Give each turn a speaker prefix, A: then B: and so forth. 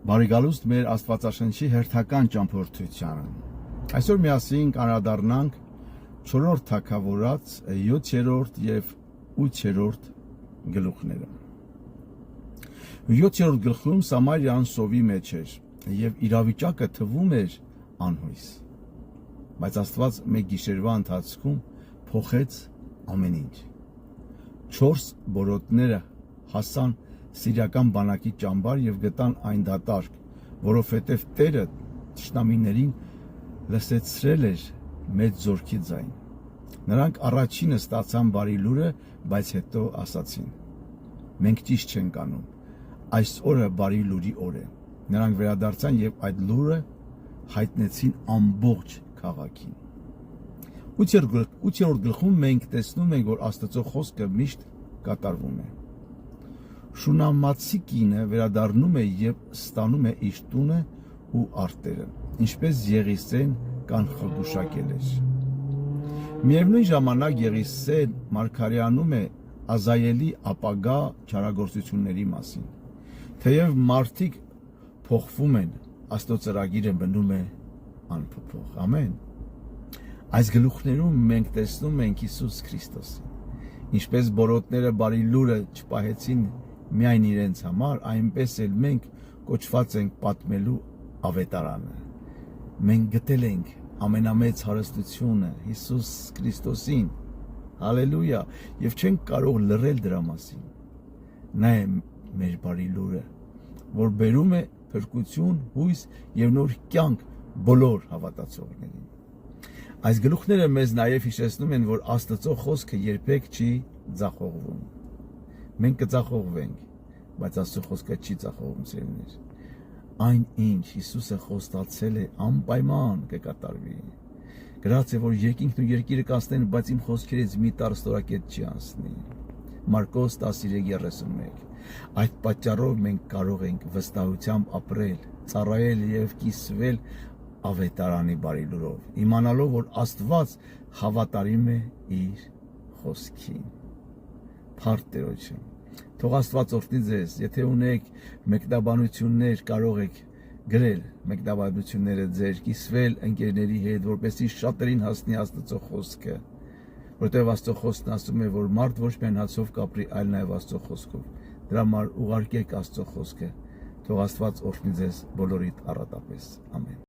A: Բարի գալուստ մեր Աստվածաշնչի հերթական ճամփորդությանը։ Այսօր միասին անդրադառնանք 4-րդ թագավորաց 7-րդ եւ 8-րդ գլուխները։ 7-րդ գլխում Սամարիան սովի մեջ էր եւ իրավիճակը թվում էր անհույս։ Բայց Աստված մեկ գիշերվա ընթացքում փոխեց ամեն ինչ։ 4 բորոտները հասան Սիրիական բանակի ճամբար եւ գտան այն դատարկ, որովհետեւ Տերը թշնամիներին լսեցրել էր մեծ զորքի ձայն։ Նրանք առաջինը ստացան բարի լուրը, բայց հետո ասացին. մենք ճիշտ չենք անում։ Այս օրը բարի լուրի օր է։ Նրանք վերադարձան եւ այդ լուրը հայտնեցին ամբողջ քաղաքին։ 8-րդ գլխում մենք տեսնում ենք, որ Աստծո խոսքը միշտ կատարվում է։ Շունամացի կինը վերադառնում է եւ ստանում է իր տունը ու արտերը, ինչպես Եղիսեն կանխագուշակել էր։ Միևնույն ժամանակ Եղիսեն մարգարեանում է Ազայելի ապագա չարագործությունների մասին։ Թեև մարդիկ փոխվում են, Աստծո ծրագիրը մնում է անփոփոխ։ Ամեն։ Այս գլուխներում մենք տեսնում ենք Հիսուս Քրիստոսին, ինչպես բորոտները բարի լուրը չպահեցին միայն իրենց համար, այնպես էլ մենք կոչված ենք պատմելու ավետարանը։ Մենք գտել ենք ամենամեծ հարստությունը Հիսուս Քրիստոսին, հալելույա, եւ չենք կարող լռել դրա մասին։ Նա է մեր բարի լուրը, որ բերում է փրկություն, հույս եւ նոր կյանք բոլոր հավատացողներին։ Այս գլուխները մեզ նաեւ հիշեցնում են, որ Աստծո խոսքը երբեք չի ձախողվում։ Մենք կձախողվենք, բայց Աստծո խոսքը չի ձախողվում, սիրելիներ։ Այն ինչ Հիսուսը խոստացել է, անպայման կկատարվի։ Գրած է, որ երկինքն ու երկիրը կանցնեն, բայց իմ խոսքերից մի տար ստորակետ չի անցնի։ Մարկոս 13:31։ Այդ պատճառով մենք կարող ենք վստահությամբ ապրել, ծառայել եւ կիսվել ավետարանի բարի լուրով, իմանալով, որ Աստված հավատարիմ է իր խոսքին։ Փառք Տերոջը։ Թող Աստված օրհնի ձեզ, եթե ունեք մեկնաբանություններ, կարող եք գրել մեկնաբանությունները ձեր, կիսվել ընկերների հետ, որպեսզի շատերին հասնի Աստծո խոսքը, որտեղ Աստծո խոսքն ասում է, որ մարդ ոչ միայն հացով կապրի, այլ նաև Աստծո խոսքով։ Դրա համար ուղարկեք Աստծո խոսքը։ Թող Աստված օրհնի ձեզ բոլորիդ առատապես։ Ամեն։